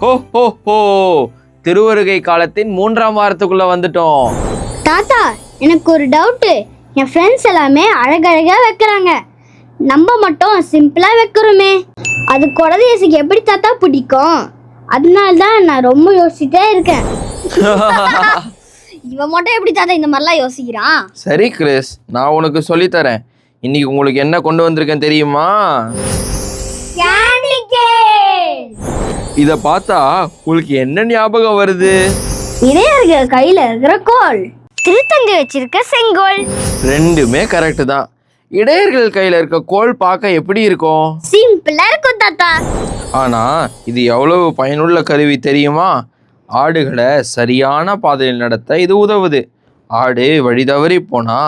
ஹோ ஹோ ஹோ, திருவருகை காலத்தின் 3ஆம் வாரத்துக்குள்ள வந்துட்டோம். தாத்தா, எனக்கு ஒரு டவுட்டு. என் ஃப்ரெண்ட்ஸ் எல்லாமே அழகழகா வைக்கிறாங்க, நம்ம மட்டும் சிம்பிளா வைக்கிறோமே, அது குடதேசிக்கு எப்படி தாத்தா பிடிக்கும்? அதனால தான் நான் ரொம்ப யோசிச்சுட்டே இருக்கேன். இவன் மட்டும் எப்படி தாத்தா இந்த மாதிரிலாம் யோசிக்கிறான்? சரி கிறிஸ், நான் உனக்கு சொல்லித்தரேன். இன்னைக்கு உங்களுக்கு என்ன கொண்டு வந்திருக்கேன் தெரியுமா? இத பார்த்தா உங்களுக்கு என்ன ஞாபகம் வருது? இடையர்கள் கையில இருக்கிற கோல், திருத்தந்தி வச்சிருக்க செங்கோல். ரெண்டுமே கரெக்ட் தான். இடையர்கள் கையில இருக்க கோல் பார்க்க எப்படி இருக்கும்? சிம்பிளா இருக்கும் தாத்தா. ஆனா இது எவ்வளவு பயனுள்ள கருவி தெரியுமா? ஆடுகளை சரியான பாதையில் நடத்த இது உதவுது. ஆடு வழி தவறி போனா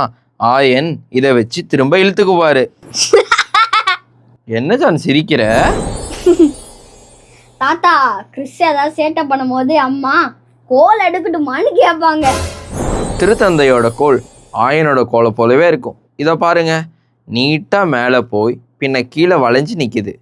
ஆயன் இதை வச்சு திரும்ப இழுத்துக்குவாரு. என்ன ஜான் சிரிக்கிற? தாத்தா, கிறிஸ் ஏதாவது சேட்டை பண்ணும்போது அம்மா கோல் எடுக்கட்டுமான்னு கேட்பாங்க. திருத்தந்தையோட கோல் ஆயனோட கோலை போலவே இருக்கும். இதை பாருங்க, நீட்டா மேலே போய் பின்ன கீழே வளைஞ்சு நிற்கிது.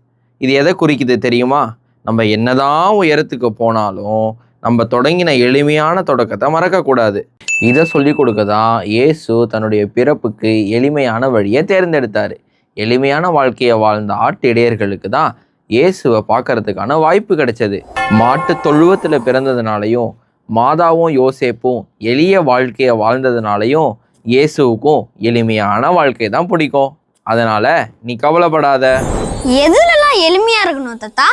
இது எதை குறிக்குது தெரியுமா? நம்ம என்னதான் உயரத்துக்கு போனாலும் நம்ம தொடங்கின எளிமையான தொடக்கத்தை மறக்கக்கூடாது. இதை சொல்லி கொடுக்க தான் இயேசு தன்னுடைய பிறப்புக்கு எளிமையான வழியை தேர்ந்தெடுத்தார். எளிமையான வாழ்க்கையை வாழ்ந்த ஆட்டு இடையர்களுக்கு தான் இயேசுவை பார்க்கறதுக்கான வாய்ப்பு கிடைச்சது. மாட்டு தொழுவத்தில் பிறந்ததுனாலையும் மாதாவும் யோசேப்பும் எளிய வாழ்க்கையை வாழ்ந்ததுனாலையும் இயேசுவுக்கும் எளிமையான வாழ்க்கை தான் பிடிக்கும். அதனால நீ கவலைப்படாத. எதுலலாம் எளிமையா இருக்கணும் தாத்தா?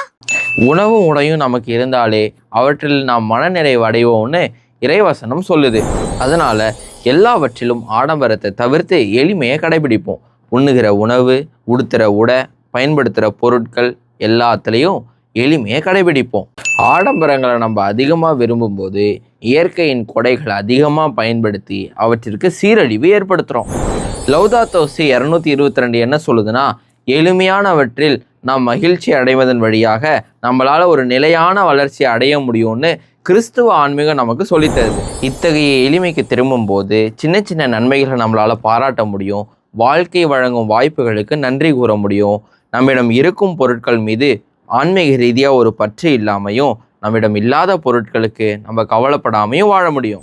உணவும் உடையும் நமக்கு இருந்தாலே அவற்றில் நாம் மனநிறைவு அடைவோம்னு இறைவசனம் சொல்லுது. அதனால எல்லாவற்றிலும் ஆடம்பரத்தை தவிர்த்து எளிமையை கடைபிடிப்போம். உண்ணுகிற உணவு, உடுத்துகிற உடை, பயன்படுத்துகிற பொருட்கள் எல்லாத்துலேயும் எளிமையை கடைபிடிப்போம். ஆடம்பரங்களை நம்ம அதிகமாக விரும்பும்போது இயற்கையின் கொடைகளை அதிகமாக பயன்படுத்தி அவற்றிற்கு சீரழிவு ஏற்படுத்துகிறோம். லௌதாத்தோ சி 222 என்ன சொல்லுதுன்னா, எளிமையானவற்றில் நாம் மகிழ்ச்சி அடைவதன் வழியாக நம்மளால் ஒரு நிலையான வளர்ச்சி அடைய முடியும்னு கிறிஸ்துவ ஆன்மீகம் நமக்கு சொல்லித்தருது. இத்தகைய எளிமைக்கு திரும்பும்போது சின்ன சின்ன நன்மைகளை நம்மளால் பாராட்ட முடியும். வாழ்க்கை வழங்கும் வாய்ப்புகளுக்கு நன்றி கூற முடியும். நம்மிடம் இருக்கும் பொருட்கள் மீது ஆன்மீக ரீதியாக ஒரு பற்று இல்லாமையும் நம்மிடம் இல்லாத பொருட்களுக்கு நம்ம கவலைப்படாமையும் வாழ முடியும்.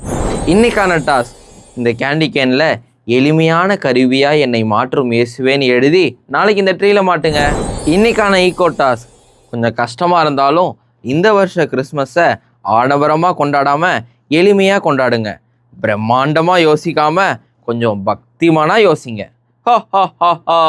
இன்னைக்கான டாஸ்க், இந்த கேண்டி கேனில் எளிமையான கருவியா என்னை மாற்றும் இயேசுவேன்னு எழுதி நாளைக்கு இந்த ட்ரீல மாட்டுங்க. இன்னைக்கான ஈகோ டாஸ்க், கொஞ்சம் கஷ்டமாக இருந்தாலும் இந்த வருஷ கிறிஸ்மஸை ஆடம்பரமாக கொண்டாடாமல் எளிமையாக கொண்டாடுங்க. பிரம்மாண்டமாக யோசிக்காமல் கொஞ்சம் பக்திமானா யோசிங்க. ஹா ஹா ஹா ஹா.